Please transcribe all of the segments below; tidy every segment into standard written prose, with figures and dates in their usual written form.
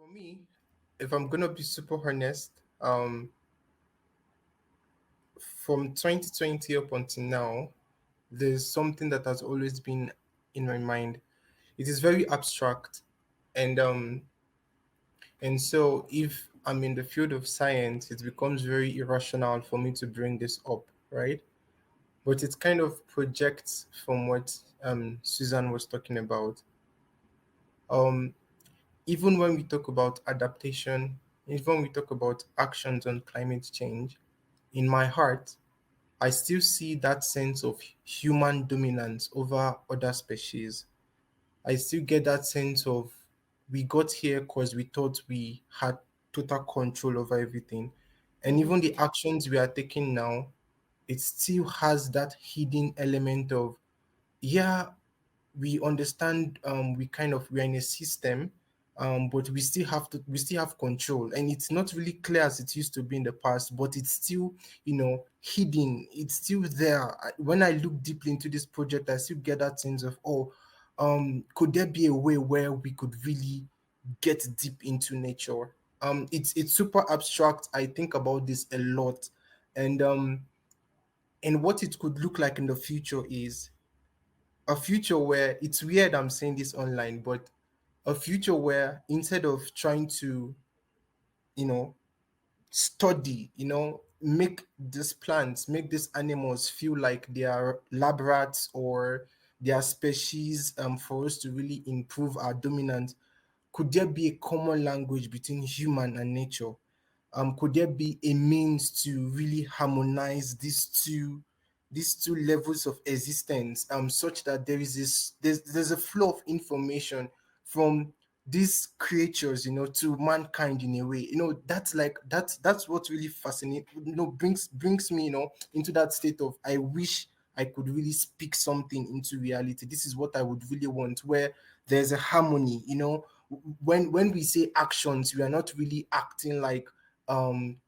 For me, if I'm gonna be super honest, from 2020 up until now, there's something that has always been in my mind. It is very abstract, and so if I'm in the field of science, it becomes very irrational for me to bring this up, right? But it kind of projects from what Susan was talking about. Um, Even when we talk about adaptation, even when we talk about actions on climate change, in my heart, I still see that sense of human dominance over other species. I still get that sense of we got here because we thought we had total control over everything. And Mhm. even the actions we are taking now, it still has that hidden element of, yeah, we understand we're in a system, but we still have control, and it's not really clear as it used to be in the past, but it's still, hidden. It's still there. When I look deeply into this project, I still get that sense of, oh, could there be a way where we could really get deep into nature? It's super abstract. I think about this a lot, and what it could look like in the future is a future where it's weird I'm saying this online, but a future where instead of trying to, you know, study, make these plants, make these animals feel like they are lab rats or they are species for us to really improve our dominance, could there be a common language between human and nature? Could there be a means to really harmonize these two levels of existence, such that there's a flow of information from these creatures, to mankind in a way. That's what really fascinates, brings me, into that state of, I wish I could really speak something into reality. This is what I would really want, where there's a harmony. When we say actions, we are not really acting like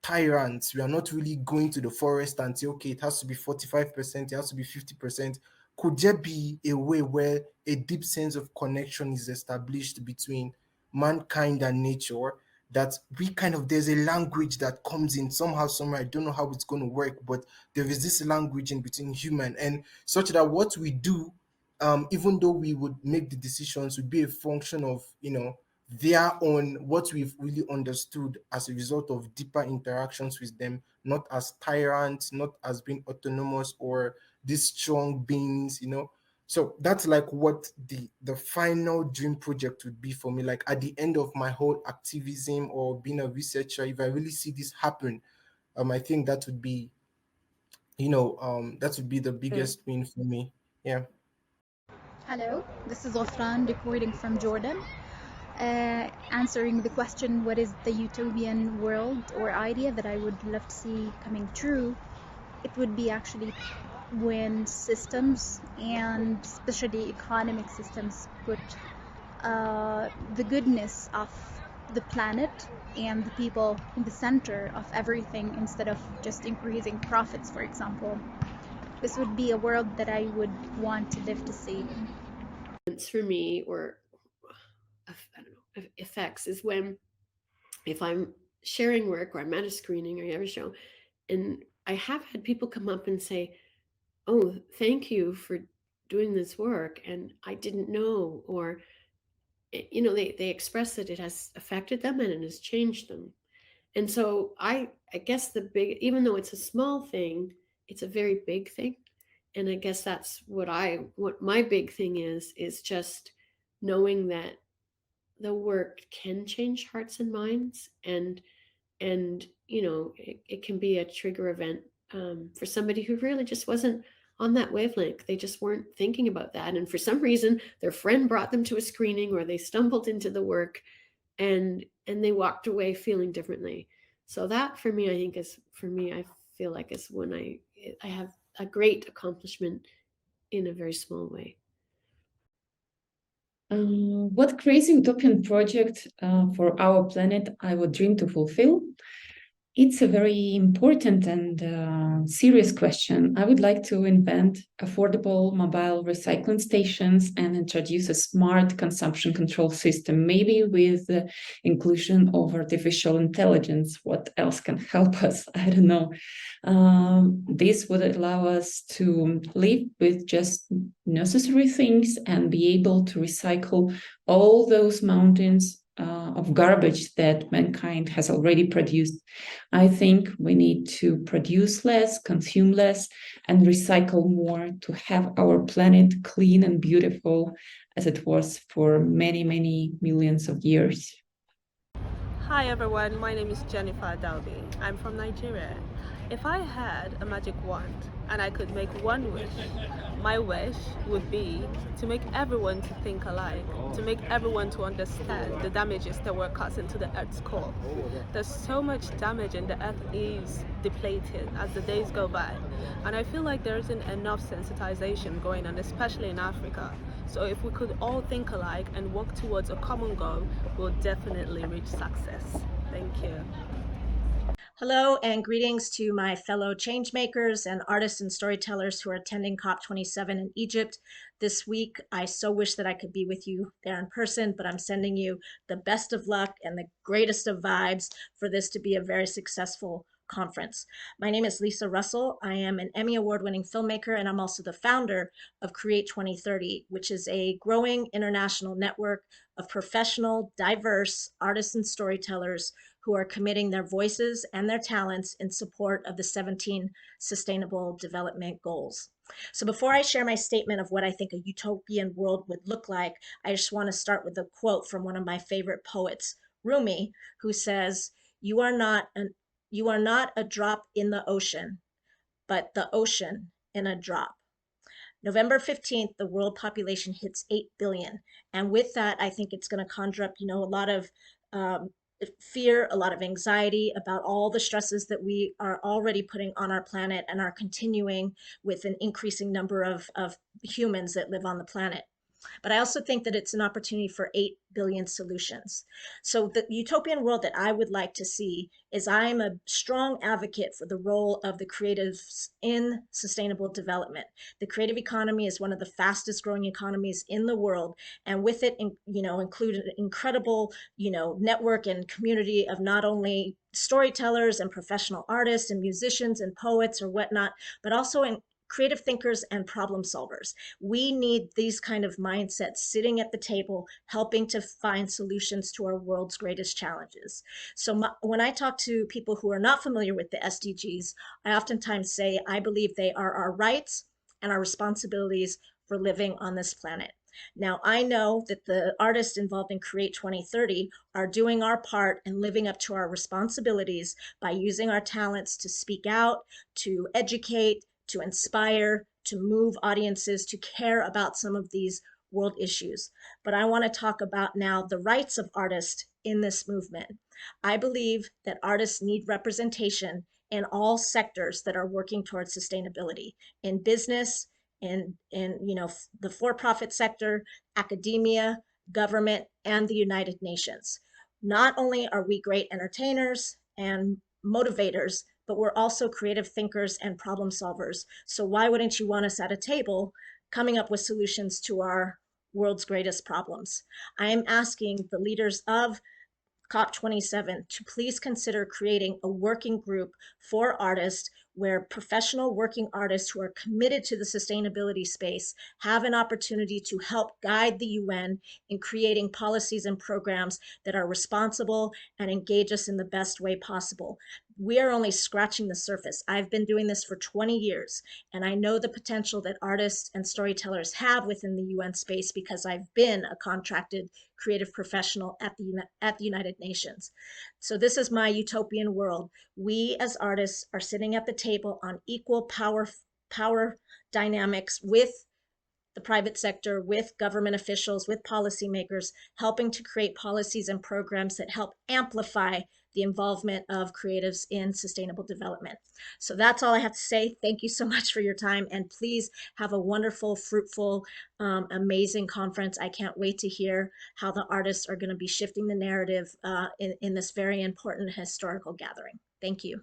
tyrants. We are not really going to the forest and say, okay, it has to be 45%, it has to be 50%. Could there be a way where a deep sense of connection is established between mankind and nature, that we kind of, there's a language that comes in somehow, somewhere? I don't know how it's going to work, but there is this language in between human, and such that what we do, even though we would make the decisions, would be a function of, their own, what we've really understood as a result of deeper interactions with them, not as tyrants, not as being autonomous or these strong beings. So that's like what the final dream project would be for me. Like, at the end of my whole activism or being a researcher, if I really see this happen, I think that would be the Mm. biggest win for me. Yeah. Hello, this is Ofran recording from Jordan. Answering the question, what is the utopian world or idea that I would love to see coming true? It would be actually when systems, and especially economic systems, put the goodness of the planet and the people in the center of everything instead of just increasing profits, for example. This would be a world that I would want to live to see. It's for me, or I don't know, effects is when, if I'm sharing work or I'm at a screening or you have a show, and I have had people come up and say, "Oh, thank you for doing this work," and I didn't know, or they express that it has affected them and it has changed them. And so I guess the big, even though it's a small thing, it's a very big thing. And I guess that's what my big thing is just knowing that the work can change hearts and minds, and it can be a trigger event, for somebody who really just wasn't on that wavelength. They just weren't thinking about that, and for some reason their friend brought them to a screening, or they stumbled into the work, and they walked away feeling differently. So that, for me, I think is, for me, I feel like is when I have a great accomplishment in a very small way. What crazy utopian project for our planet I would dream to fulfill? It's a very important and serious question. I would like to invent affordable mobile recycling stations and introduce a smart consumption control system, maybe with the inclusion of artificial intelligence. What else can help us? I don't know. This would allow us to live with just necessary things and be able to recycle all those mountains of garbage that mankind has already produced. I think we need to produce less, consume less, and recycle more to have our planet clean and beautiful as it was for many, many millions of years. Hi everyone, my name is Jennifer Dalby. I'm from Nigeria. If I had a magic wand and I could make one wish, my wish would be to make everyone to think alike, to make everyone to understand the damages that we're causing to the Earth's core. There's so much damage and the Earth is depleting as the days go by. And I feel like there isn't enough sensitization going on, especially in Africa. So if we could all think alike and work towards a common goal, we'll definitely reach success. Thank you. Hello and greetings to my fellow changemakers and artists and storytellers who are attending COP27 in Egypt this week. I so wish that I could be with you there in person, but I'm sending you the best of luck and the greatest of vibes for this to be a very successful conference. My name is Lisa Russell. I am an Emmy Award-winning filmmaker, and I'm also the founder of Create 2030, which is a growing international network of professional, diverse artists and storytellers who are committing their voices and their talents in support of the 17 Sustainable Development Goals. So before I share my statement of what I think a utopian world would look like, I just want to start with a quote from one of my favorite poets, Rumi, who says, "You are not a drop in the ocean, but the ocean in a drop." November 15th, the world population hits 8 billion. And with that, I think it's going to conjure up, a lot of fear, a lot of anxiety about all the stresses that we are already putting on our planet and are continuing with an increasing number of humans that live on the planet. But I also think that it's an opportunity for 8 billion solutions. So the utopian world that I would like to see is I'm a strong advocate for the role of the creatives in sustainable development. The creative economy is one of the fastest growing economies in the world. And with it, include an incredible, network and community of not only storytellers and professional artists and musicians and poets or whatnot, but also in creative thinkers and problem solvers. We need these kind of mindsets sitting at the table, helping to find solutions to our world's greatest challenges. So when I talk to people who are not familiar with the SDGs, I oftentimes say, I believe they are our rights and our responsibilities for living on this planet. Now, I know that the artists involved in Create 2030 are doing our part and living up to our responsibilities by using our talents to speak out, to educate, to inspire, to move audiences to care about some of these world issues. But I want to talk about now the rights of artists in this movement. I believe that artists need representation in all sectors that are working towards sustainability, in business, in the for-profit sector, academia, government, and the United Nations. Not only are we great entertainers and motivators, but we're also creative thinkers and problem solvers. So why wouldn't you want us at a table coming up with solutions to our world's greatest problems? I am asking the leaders of COP27 to please consider creating a working group for artists where professional working artists who are committed to the sustainability space have an opportunity to help guide the UN in creating policies and programs that are responsible and engage us in the best way possible. We are only scratching the surface. I've been doing this for 20 years, and I know the potential that artists and storytellers have within the UN space because I've been a contracted creative professional at the United Nations. So this is my utopian world. We as artists are sitting at the table on equal power dynamics with the private sector, with government officials, with policymakers, helping to create policies and programs that help amplify the involvement of creatives in sustainable development. So that's all I have to say. Thank you so much for your time, and please have a wonderful, fruitful, amazing conference. I can't wait to hear how the artists are going to be shifting the narrative in this very important historical gathering. Thank you.